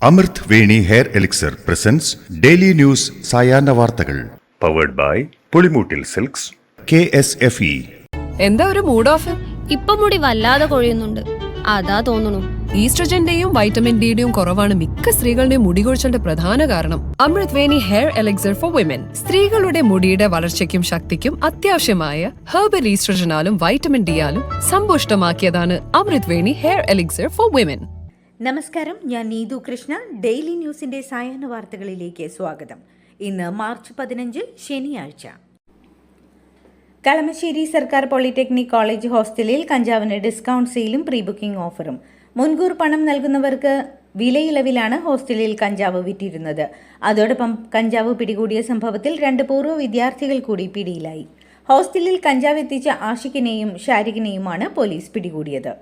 അമൃത് Veni hair elixir presents daily news സായാഹ്ന വാർത്തകൾ powered by Pulimoottil silks KSFE. എന്താ ഒരു മൂഡ് ഓഫ്? ഇപ്പൊ മുടി വല്ലാതെ കൊഴിയുന്നുണ്ട്, അതാ തോന്നുന്നു. ഈസ്ട്രജന്റെയും വൈറ്റമിൻ ഡിയുടെയും കുറവാണ് മിക്ക സ്ത്രീകളുടെയും മുടി കൊഴിച്ചലിന്റെ പ്രധാന കാരണം. അമൃത് Veni hair elixir for women സ്ത്രീകളുടെ മുടിയുടെ വളർച്ചയ്ക്കും ശക്തിക്കും അത്യാവശ്യമായ herbal ഈസ്ട്രജനാലും vitamin ഡിയാലും സമ്പുഷ്ടമാക്കിയതാണ് Amrit Veni hair elixir for women. നമസ്കാരം, ഞാൻ നീതു കൃഷ്ണ. ഡെയിലി ന്യൂസിന്റെ സായാഹ്ന വാർത്തകളിലേക്ക് സ്വാഗതം. ഇന്ന് മാർച്ച് 15 ശനിയാഴ്ച. കളമശ്ശേരി സർക്കാർ പോളിടെക്നിക് കോളേജ് ഹോസ്റ്റലിൽ കഞ്ചാവിന് ഡിസ്കൗണ്ട് സെയിലും പ്രീ ബുക്കിംഗ് ഓഫറും. മുൻകൂർ പണം നൽകുന്നവർക്ക് വിലയിളവിലാണ് ഹോസ്റ്റലിൽ കഞ്ചാവ് വിറ്റിരുന്നത്. അതോടൊപ്പം കഞ്ചാവ് പിടികൂടിയ സംഭവത്തിൽ 2 പൂർവ്വ വിദ്യാർത്ഥികൾ കൂടി പിടിയിലായി. ഹോസ്റ്റലിൽ കഞ്ചാവ് എത്തിച്ച ആഷിഖിനെയും ഷാരിഖിനെയുമാണ് പോലീസ് പിടികൂടിയത്.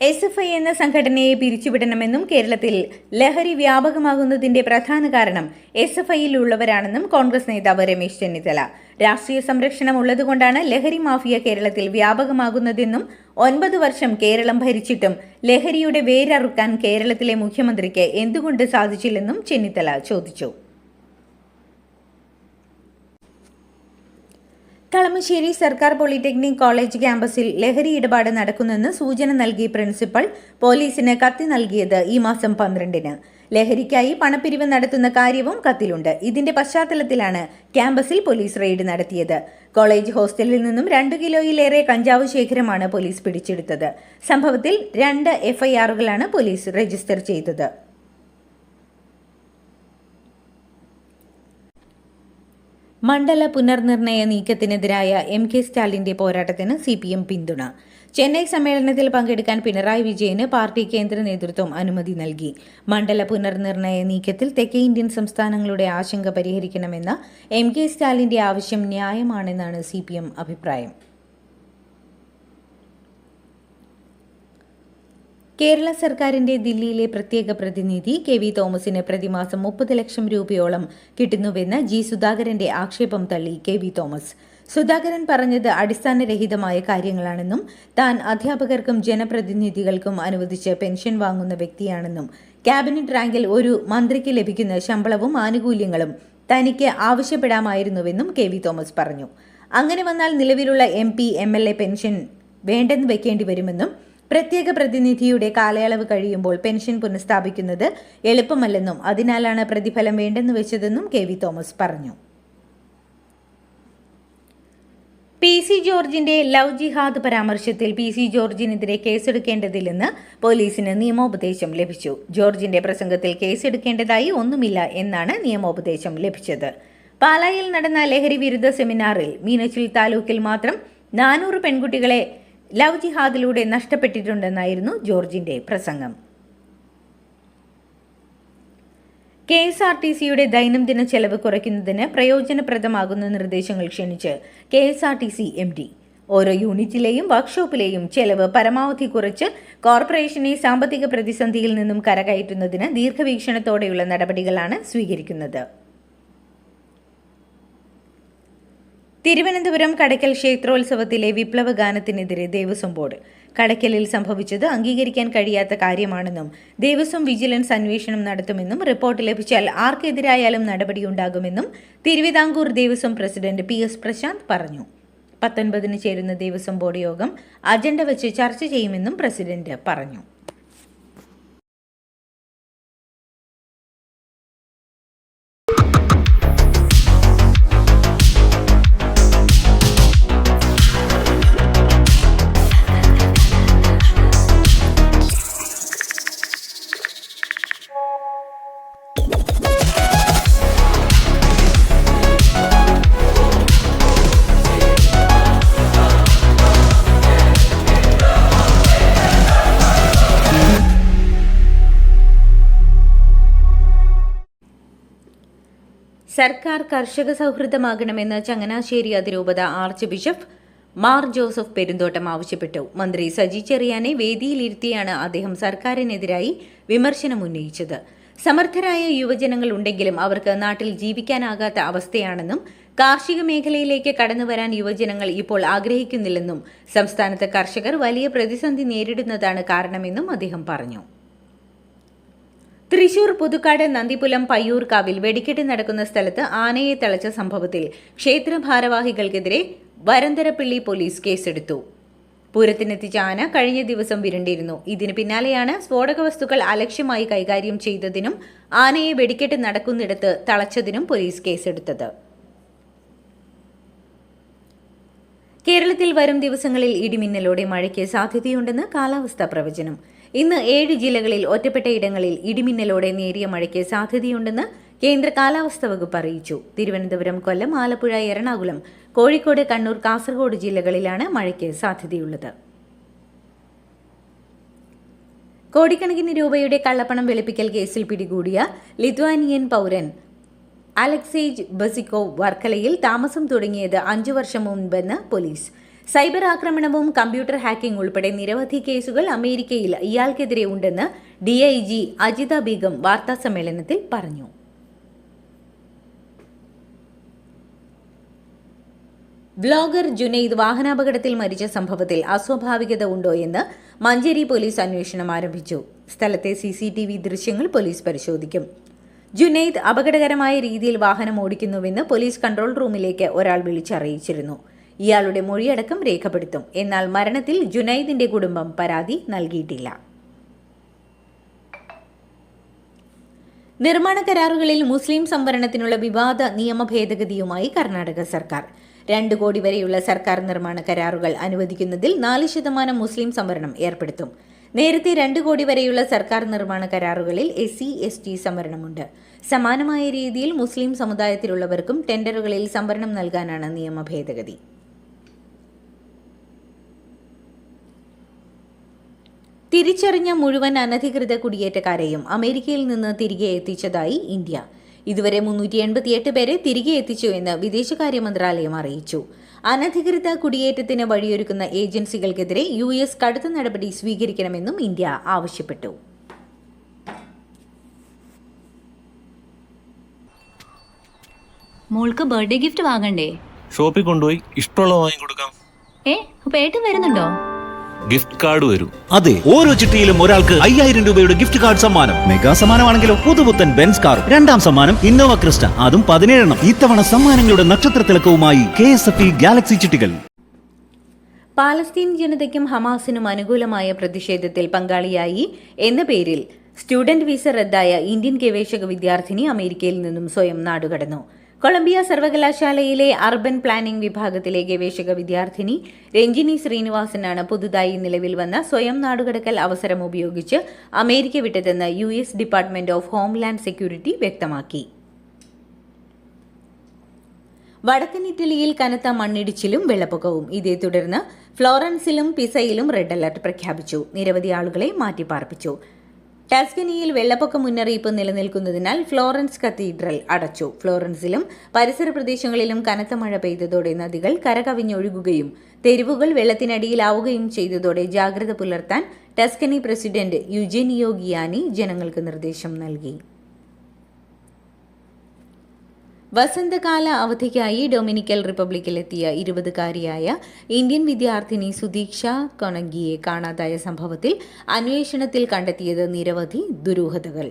SFI എന്ന സംഘടനയെ പിരിച്ചുവിടണമെന്നും കേരളത്തിൽ ലഹരി വ്യാപകമാകുന്നതിന്റെ പ്രധാന കാരണം SFIയിൽ ഉള്ളവരാണെന്നും കോൺഗ്രസ് നേതാവ് രമേശ് ചെന്നിത്തല. രാഷ്ട്രീയ സംരക്ഷണം ഉള്ളതുകൊണ്ടാണ് ലഹരി മാഫിയ കേരളത്തിൽ വ്യാപകമാകുന്നതെന്നും 9 വർഷം കേരളം ഭരിച്ചിട്ടും ലഹരിയുടെ വേരറുക്കാൻ കേരളത്തിലെ മുഖ്യമന്ത്രിക്ക് എന്തുകൊണ്ട് സാധിച്ചില്ലെന്നും ചെന്നിത്തല ചോദിച്ചു. കളമശ്ശേരി സർക്കാർ പോളിടെക്നിക് കോളേജ് ക്യാമ്പസിൽ ലഹരി ഇടപാട് നടക്കുന്നെന്ന് സൂചന നൽകി പ്രിൻസിപ്പൽ പോലീസിന് കത്ത് നൽകിയത് ഈ മാസം 12-ന്. ലഹരിക്കായി പണപ്പിരിവ് നടത്തുന്ന കാര്യവും കത്തിലുണ്ട്. ഇതിന്റെ പശ്ചാത്തലത്തിലാണ് ക്യാമ്പസിൽ പോലീസ് റെയ്ഡ് നടത്തിയത്. കോളേജ് ഹോസ്റ്റലിൽ നിന്നും 2 കിലോയിലേറെ കഞ്ചാവ് ശേഖരമാണ് പോലീസ് പിടിച്ചെടുത്തത്. സംഭവത്തിൽ 2 FIRകളാണ് പോലീസ് രജിസ്റ്റർ ചെയ്തത്. മണ്ഡല പുനർനിർണയ നീക്കത്തിനെതിരായ MK സ്റ്റാലിന്റെ പോരാട്ടത്തിന് CPM പിന്തുണ. ചെന്നൈ സമ്മേളനത്തിൽ പങ്കെടുക്കാൻ പിണറായി വിജയന് പാർട്ടി കേന്ദ്ര നേതൃത്വം അനുമതി നൽകി. മണ്ഡല പുനർനിർണയ നീക്കത്തിൽ തെക്കേ ഇന്ത്യൻ സംസ്ഥാനങ്ങളുടെ ആശങ്ക പരിഹരിക്കണമെന്ന MK സ്റ്റാലിന്റെ ആവശ്യം ന്യായമാണെന്നാണ് CPM അഭിപ്രായം. കേരള സർക്കാരിന്റെ ദില്ലിയിലെ പ്രത്യേക പ്രതിനിധി KV തോമസിന് പ്രതിമാസം 30 ലക്ഷം രൂപയോളം കിട്ടുന്നുവെന്ന് G സുധാകരന്റെ ആക്ഷേപം തള്ളി KV തോമസ്. സുധാകരൻ പറഞ്ഞത് അടിസ്ഥാനരഹിതമായ കാര്യങ്ങളാണെന്നും താൻ അധ്യാപകർക്കും ജനപ്രതിനിധികൾക്കും അനുവദിച്ച് പെൻഷൻ വാങ്ങുന്ന വ്യക്തിയാണെന്നും ക്യാബിനറ്റ് റാങ്കിൽ ഒരു മന്ത്രിക്ക് ലഭിക്കുന്ന ശമ്പളവും ആനുകൂല്യങ്ങളും തനിക്ക് ആവശ്യപ്പെടാമായിരുന്നുവെന്നും KV തോമസ് പറഞ്ഞു. അങ്ങനെ വന്നാൽ നിലവിലുള്ള MP MLA പെൻഷൻ വേണ്ടെന്ന് വെക്കേണ്ടി വരുമെന്നും പ്രത്യേക പ്രതിനിധിയുടെ കാലയളവ് കഴിയുമ്പോൾ പെൻഷൻ പുനഃസ്ഥാപിക്കുന്നത് എളുപ്പമല്ലെന്നും അതിനാലാണ് പ്രതിഫലം വേണ്ടെന്ന് വെച്ചതെന്നും KV തോമസ് പറഞ്ഞു. PC ജോർജിന്റെ ലവ് ജിഹാദ് പരാമർശത്തിൽ PC ജോർജിനെതിരെ കേസെടുക്കേണ്ടതില്ലെന്ന് പോലീസിന് നിയമോപദേശം ലഭിച്ചു. ജോർജിന്റെ പ്രസംഗത്തിൽ കേസെടുക്കേണ്ടതായി ഒന്നുമില്ല എന്നാണ് നിയമോപദേശം ലഭിച്ചത്. പാലായിൽ നടന്ന ലഹരി വിരുദ്ധ സെമിനാറിൽ മീനച്ചിൽ താലൂക്കിൽ മാത്രം 400 പെൺകുട്ടികളെ ലവ് ജിഹാദിലൂടെ നഷ്ടപ്പെട്ടിട്ടുണ്ടെന്നായിരുന്നു ജോർജിന്റെ പ്രസംഗം. KSRTCയുടെ ദൈനംദിന ചെലവ് കുറയ്ക്കുന്നതിന് പ്രയോജനപ്രദമാകുന്ന നിർദ്ദേശങ്ങൾ ക്ഷണിച്ച് KSRTC MD. ഓരോ യൂണിറ്റിലെയും വർക്ക്ഷോപ്പിലെയും ചെലവ് പരമാവധി കുറച്ച് കോർപ്പറേഷനെ സാമ്പത്തിക പ്രതിസന്ധിയിൽ നിന്നും കരകയറ്റുന്നതിന് ദീർഘവീക്ഷണത്തോടെയുള്ള നടപടികളാണ് സ്വീകരിക്കുന്നത്. തിരുവനന്തപുരം കടയ്ക്കൽ ക്ഷേത്രോത്സവത്തിലെ വിപ്ലവ ഗാനത്തിനെതിരെ ദേവസ്വം ബോർഡ്. കടയ്ക്കലിൽ സംഭവിച്ചത് അംഗീകരിക്കാൻ കഴിയാത്ത കാര്യമാണെന്നും ദേവസ്വം വിജിലൻസ് അന്വേഷണം നടത്തുമെന്നും റിപ്പോർട്ട് ലഭിച്ചാൽ ആർക്കെതിരായാലും നടപടിയുണ്ടാകുമെന്നും തിരുവിതാംകൂർ ദേവസ്വം പ്രസിഡന്റ് PS പ്രശാന്ത് പറഞ്ഞു. 19-ന് ചേരുന്ന ദേവസ്വം ബോർഡ് യോഗം അജണ്ട വെച്ച് ചർച്ച ചെയ്യുമെന്നും പ്രസിഡന്റ് പറഞ്ഞു. സർക്കാർ കർഷക സൗഹൃദമാകണമെന്ന് ചങ്ങനാശ്ശേരി അതിരൂപത arch bishop Mar Joseph Perumthottam ആവശ്യപ്പെട്ടു. മന്ത്രി സജി ചെറിയാനെ വേദിയിലിരുത്തിയാണ് അദ്ദേഹം സർക്കാരിനെതിരായി വിമർശനമുന്നയിച്ചത്. സമർത്ഥരായ യുവജനങ്ങൾ ഉണ്ടെങ്കിലും അവർക്ക് നാട്ടിൽ ജീവിക്കാനാകാത്ത അവസ്ഥയാണെന്നും കാർഷിക മേഖലയിലേക്ക് കടന്നുവരാൻ യുവജനങ്ങൾ ഇപ്പോൾ ആഗ്രഹിക്കുന്നില്ലെന്നും സംസ്ഥാനത്ത് കർഷകർ വലിയ പ്രതിസന്ധി നേരിടുന്നതാണ് കാരണമെന്നും അദ്ദേഹം പറഞ്ഞു. തൃശൂർ പുതുക്കാട് നന്ദിപുലം പയ്യൂർക്കാവിൽ വെടിക്കെട്ട് നടക്കുന്ന സ്ഥലത്ത് ആനയെ തളച്ച സംഭവത്തിൽ ക്ഷേത്ര ഭാരവാഹികൾക്കെതിരെ വരന്തരപ്പിള്ളി പോലീസ് കേസെടുത്തു. പൂരത്തിനെത്തിച്ച ആന കഴിഞ്ഞ ദിവസം വിരണ്ടിരുന്നു. ഇതിന് പിന്നാലെയാണ് സ്ഫോടക വസ്തുക്കൾ അലക്ഷ്യമായി കൈകാര്യം ചെയ്തതിനും ആനയെ വെടിക്കെട്ട് നടക്കുന്നിടത്ത് തളച്ചതിനും പോലീസ് കേസെടുത്തത്. കേരളത്തിൽ വരും ദിവസങ്ങളിൽ ഇടിമിന്നലോടെ മഴയ്ക്ക് സാധ്യതയുണ്ടെന്ന് കാലാവസ്ഥാ പ്രവചനം. ഇന്ന് 7 ജില്ലകളിൽ ഒറ്റപ്പെട്ട ഇടങ്ങളിൽ ഇടിമിന്നലോടെ നേരിയ മഴയ്ക്ക് സാധ്യതയുണ്ടെന്ന് കേന്ദ്ര കാലാവസ്ഥാ വകുപ്പ് അറിയിച്ചു. തിരുവനന്തപുരം, കൊല്ലം, ആലപ്പുഴ, എറണാകുളം, കോഴിക്കോട്, കണ്ണൂർ, കാസർഗോഡ് ജില്ലകളിലാണ് മഴയ്ക്ക് സാധ്യതയുള്ളത്. കോടിക്കണക്കിന് രൂപയുടെ കള്ളപ്പണം വെളുപ്പിക്കൽ കേസിൽ പിടികൂടിയ ലിത്വാനിയൻ പൗരൻ അലക്സേജ് ബസിക്കോവ് വർക്കലയിൽ താമസം തുടങ്ങിയത് 5 വർഷം മുൻപെന്ന് പോലീസ്. സൈബർ ആക്രമണവും കമ്പ്യൂട്ടർ ഹാക്കിംഗ് ഉൾപ്പെടെ നിരവധി കേസുകൾ അമേരിക്കയിൽ ഇയാൾക്കെതിരെ ഉണ്ടെന്ന് DIG അജിത ബീഗം വാർത്താസമ്മേളനത്തിൽ പറഞ്ഞു. വ്ലോഗർ ജുനൈദ് വാഹനാപകടത്തിൽ മരിച്ച സംഭവത്തിൽ അസ്വാഭാവികത ഉണ്ടോയെന്ന് മഞ്ചേരി പോലീസ് അന്വേഷണം ആരംഭിച്ചു. സ്ഥലത്തെ CCTV ദൃശ്യങ്ങൾ പോലീസ് പരിശോധിക്കും. ജുനൈദ് അപകടകരമായ രീതിയിൽ വാഹനം ഓടിക്കുന്നുവെന്ന് പോലീസ് കൺട്രോൾ റൂമിലേക്ക് ഒരാൾ വിളിച്ചറിയിച്ചിരുന്നു. ഇയാളുടെ മൊഴിയടക്കം രേഖപ്പെടുത്തും. എന്നാൽ മരണത്തിൽ ജുനൈദിന്റെ കുടുംബം പരാതി നൽകിയിട്ടില്ല. നിർമ്മാണ കരാറുകളിൽ മുസ്ലിം സംവരണത്തിനുള്ള വിവാദ നിയമ ഭേദഗതിയുമായി കർണാടക സർക്കാർ. 2 കോടി വരെയുള്ള സർക്കാർ നിർമ്മാണ കരാറുകൾ അനുവദിക്കുന്നതിൽ 4% മുസ്ലിം സംവരണം ഏർപ്പെടുത്തും. നേരത്തെ 2 കോടി വരെയുള്ള സർക്കാർ നിർമ്മാണ കരാറുകളിൽ SC/ST സംവരണമുണ്ട്. സമാനമായ രീതിയിൽ മുസ്ലിം സമുദായത്തിലുള്ളവർക്കും ടെൻഡറുകളിൽ സംവരണം നൽകാനാണ് നിയമ ഭേദഗതി. തിരിച്ചറിഞ്ഞ മുഴുവൻ അനധികൃത കുടിയേറ്റക്കാരെയും അമേരിക്കയിൽ നിന്ന് തിരികെ എത്തിച്ചതായി ഇന്ത്യ. ഇതുവരെ 388 പേരെ തിരികെ എത്തിച്ചുവെന്ന് വിദേശകാര്യ മന്ത്രാലയം അറിയിച്ചു. അനധികൃത കുടിയേറ്റത്തിന് വഴിയൊരുക്കുന്ന ഏജൻസികൾക്കെതിരെ US കടുത്ത നടപടി സ്വീകരിക്കണമെന്നും ഇന്ത്യ ആവശ്യപ്പെട്ടു. മോൾക്ക് ബർത്ത്ഡേ ഗിഫ്റ്റ് വാങ്ങണ്ടേ? ഷോപ്പിൽ കൊണ്ടുപോയി ഇഷ്ടമുള്ള വാങ്ങിക്കൊടുക്കാം. അപ്പൊ ഏട്ടൻ വരുന്നുണ്ടോ? ഗിഫ്റ്റ് കാർഡ് വരും. അതെ, ഓരോ ചിട്ടിയിലും ഒരാൾക്ക് 5000 രൂപയുടെ ഗിഫ്റ്റ് കാർഡ് സമ്മാനം. മെഗാ സമ്മാനമാണെങ്കിലോ പുതുപുത്തൻ ബെൻസ് കാർ. 2ാം സമ്മാനം ഇന്നോവ ക്രിസ്റ്റ, അതും 17 എണ്ണം. ഇത്തവണ സമ്മാനങ്ങളുടെ നക്ഷത്ര തിളക്കവുമായി KSFE ഗാലക്സി ചിട്ടികൾ. പാലസ്തീൻ ജനതയ്ക്കും ഹമാസിനും അനുകൂലമായ പ്രതിഷേധത്തിൽ പങ്കാളിയായി എന്ന പേരിൽ സ്റ്റുഡന്റ് വിസ റദ്ദായ ഇന്ത്യൻ ഗവേഷക വിദ്യാർത്ഥിനി അമേരിക്കയിൽ നിന്നും സ്വയം നാടുകടന്നു. കൊളംബിയ സർവകലാശാലയിലെ അർബൻ പ്ലാനിംഗ് വിഭാഗത്തിലെ ഗവേഷക വിദ്യാർത്ഥിനി രഞ്ജിനി ശ്രീനിവാസനാണ് പുതുതായി നിലവിൽ വന്ന സ്വയം നാടുകടക്കൽ അവസരം ഉപയോഗിച്ച് അമേരിക്ക വിട്ടതെന്ന് US department of homeland security വ്യക്തമാക്കി. വടക്കൻ ഇറ്റലിയിൽ കനത്ത മണ്ണിടിച്ചിലും വെള്ളപ്പൊക്കവും. ഇതേ തുടർന്ന് ഫ്ലോറൻസിലും പിസയിലും റെഡ് അലർട്ട് പ്രഖ്യാപിച്ചു. നിരവധി ആളുകളെ മാറ്റിപ്പാർപ്പിച്ചു. ടസ്കനിയിൽ വെള്ളപ്പൊക്ക മുന്നറിയിപ്പ് നിലനിൽക്കുന്നതിനാൽ ഫ്ലോറൻസ് കത്തീഡ്രൽ അടച്ചു. ഫ്ലോറൻസിലും പരിസര പ്രദേശങ്ങളിലും കനത്ത മഴ പെയ്തതോടെ നദികൾ കരകവിഞ്ഞൊഴുകുകയും തെരുവുകൾ വെള്ളത്തിനടിയിലാവുകയും ചെയ്തതോടെ ജാഗ്രത പുലർത്താൻ ടസ്കനി പ്രസിഡന്റ് യുജെനിയോ ഗിയാനി ജനങ്ങൾക്ക് നിർദ്ദേശം നൽകി. വസന്തകാല അവധിക്കായി ഡൊമിനിക്കൽ റിപ്പബ്ലിക്കിലെത്തിയ 20-കാരിയായ ഇന്ത്യൻ വിദ്യാർത്ഥിനി സുദീക്ഷ കൊണങ്കിയെ കാണാതായ സംഭവത്തിൽ അന്വേഷണത്തിൽ കണ്ടെത്തിയത് നിരവധി ദുരൂഹതകൾ.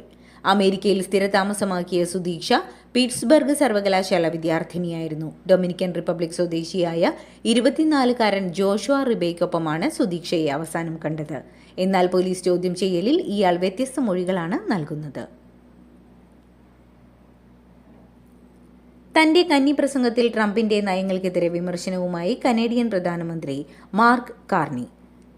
അമേരിക്കയിൽ സ്ഥിരതാമസമാക്കിയ സുദീക്ഷ പിറ്റ്സ്ബർഗ് സർവകലാശാല വിദ്യാർത്ഥിനിയായിരുന്നു. ഡൊമിനിക്കൻ റിപ്പബ്ലിക് സ്വദേശിയായ 24-കാരൻ ജോഷുവ റിബയ്ക്കൊപ്പമാണ് സുദീക്ഷയെ അവസാനം കണ്ടത്. എന്നാൽ പോലീസ് ചോദ്യം ചെയ്യലിൽ ഇയാൾ വ്യത്യസ്ത മൊഴികളാണ് നൽകുന്നത്. തന്റെ കന്നി പ്രസംഗത്തിൽ ട്രംപിന്റെ നയങ്ങൾക്കെതിരെ വിമർശനവുമായി കനേഡിയൻ പ്രധാനമന്ത്രി മാർക്ക് കാർണി.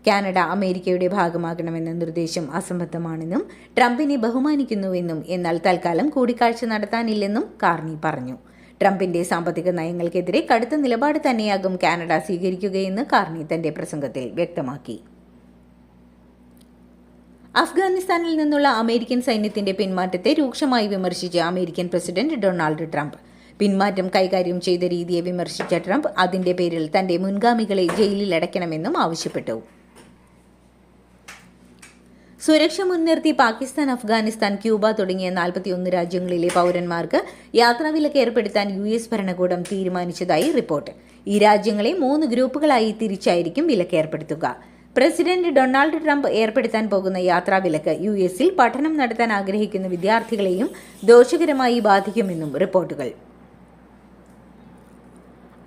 കാനഡ അമേരിക്കയുടെ ഭാഗമാകണമെന്ന നിർദ്ദേശം അസംബന്ധമാണെന്നും ട്രംപിനെ ബഹുമാനിക്കുന്നുവെന്നും എന്നാൽ തൽക്കാലം കൂടിക്കാഴ്ച നടത്താനില്ലെന്നും കാർണി പറഞ്ഞു. ട്രംപിന്റെ സാമ്പത്തിക നയങ്ങൾക്കെതിരെ കടുത്ത നിലപാട് തന്നെയാകും കാനഡ സ്വീകരിക്കുകയെന്ന് കാർണി തന്റെ പ്രസംഗത്തിൽ വ്യക്തമാക്കി. അഫ്ഗാനിസ്ഥാനിൽ നിന്നുള്ള അമേരിക്കൻ സൈന്യത്തിന്റെ പിന്മാറ്റത്തെ രൂക്ഷമായി വിമർശിച്ച അമേരിക്കൻ പ്രസിഡന്റ് ഡൊണാൾഡ് ട്രംപ്. പിന്മാറ്റം കൈകാര്യം ചെയ്ത രീതിയെ വിമർശിച്ച ട്രംപ് അതിന്റെ പേരിൽ തന്റെ മുൻഗാമികളെ ജയിലിലടയ്ക്കണമെന്നും ആവശ്യപ്പെട്ടു. സുരക്ഷ മുൻനിർത്തി പാകിസ്ഥാൻ, അഫ്ഗാനിസ്ഥാൻ, ക്യൂബ തുടങ്ങിയ 41 രാജ്യങ്ങളിലെ പൗരന്മാർക്ക് യാത്രാവിലക്ക് ഏർപ്പെടുത്താൻ US ഭരണകൂടം തീരുമാനിച്ചതായി റിപ്പോർട്ട്. ഈ രാജ്യങ്ങളെ 3 ഗ്രൂപ്പുകളായി തിരിച്ചായിരിക്കും വിലക്ക് ഏർപ്പെടുത്തുക. പ്രസിഡന്റ് ഡൊണാൾഡ് ട്രംപ് ഏർപ്പെടുത്താൻ പോകുന്ന യാത്രാവിലക്ക് യുഎസിൽ പഠനം നടത്താൻ ആഗ്രഹിക്കുന്ന വിദ്യാർത്ഥികളെയും ദോഷകരമായി ബാധിക്കുമെന്നും റിപ്പോർട്ടുകൾ.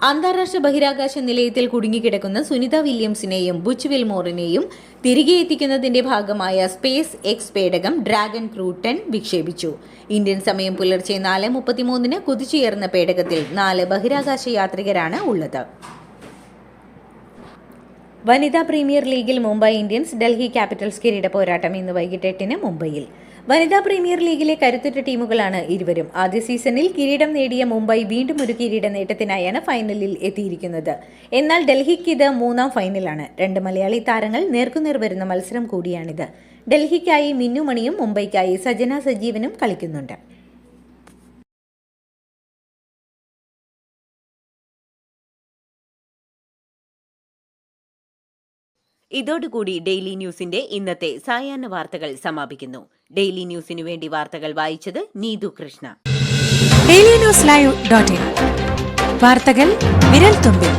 അന്താരാഷ്ട്ര ബഹിരാകാശ നിലയത്തിൽ കുടുങ്ങിക്കിടക്കുന്ന സുനിത വില്യംസിനെയും ബുച്ച് വിൽമോറിനെയും തിരികെ എത്തിക്കുന്നതിന്റെ ഭാഗമായ സ്പേസ് എക്സ് പേടകം ഡ്രാഗൺ ക്രൂ 10 വിക്ഷേപിച്ചു. ഇന്ത്യൻ സമയം പുലർച്ചെ 4:33 കുതിച്ചുയർന്ന പേടകത്തിൽ 4 ബഹിരാകാശ യാത്രികരാണ് ഉള്ളത്. വനിതാ പ്രീമിയർ ലീഗിൽ മുംബൈ ഇന്ത്യൻസ് ഡൽഹി ക്യാപിറ്റൽസ് കിരീട പോരാട്ടം ഇന്ന് വൈകിട്ട് 8 മുംബൈയിൽ. വനിതാ പ്രീമിയർ ലീഗിലെ കരുത്തുറ്റ ടീമുകളാണ് ഇരുവരും. ആദ്യ സീസണിൽ കിരീടം നേടിയ മുംബൈ വീണ്ടും ഒരു കിരീട നേട്ടത്തിനായാണ് ഫൈനലിൽ എത്തിയിരിക്കുന്നത്. എന്നാൽ ഡൽഹിക്ക് ഇത് 3ാം ഫൈനലാണ്. 2 മലയാളി താരങ്ങൾ നേർക്കുനേർ വരുന്ന മത്സരം കൂടിയാണിത്. ഡൽഹിക്കായി മിന്നുമണിയും മുംബൈക്കായി സജന സജീവനും കളിക്കുന്നുണ്ട്. ഇതോടുകൂടി ഡെയിലി ന്യൂസിന്റെ ഇന്നത്തെ സായാഹ്ന വാർത്തകൾ സമാപിക്കുന്നു. ഡെയിലി ന്യൂസിനു വേണ്ടി വാർത്തകൾ വായിച്ചത് നീതു കൃഷ്ണ. ഡെയിലി ന്യൂസ് ലൈവ്.in വാർത്തകൾ വിരൽ തുമ്പിൽ.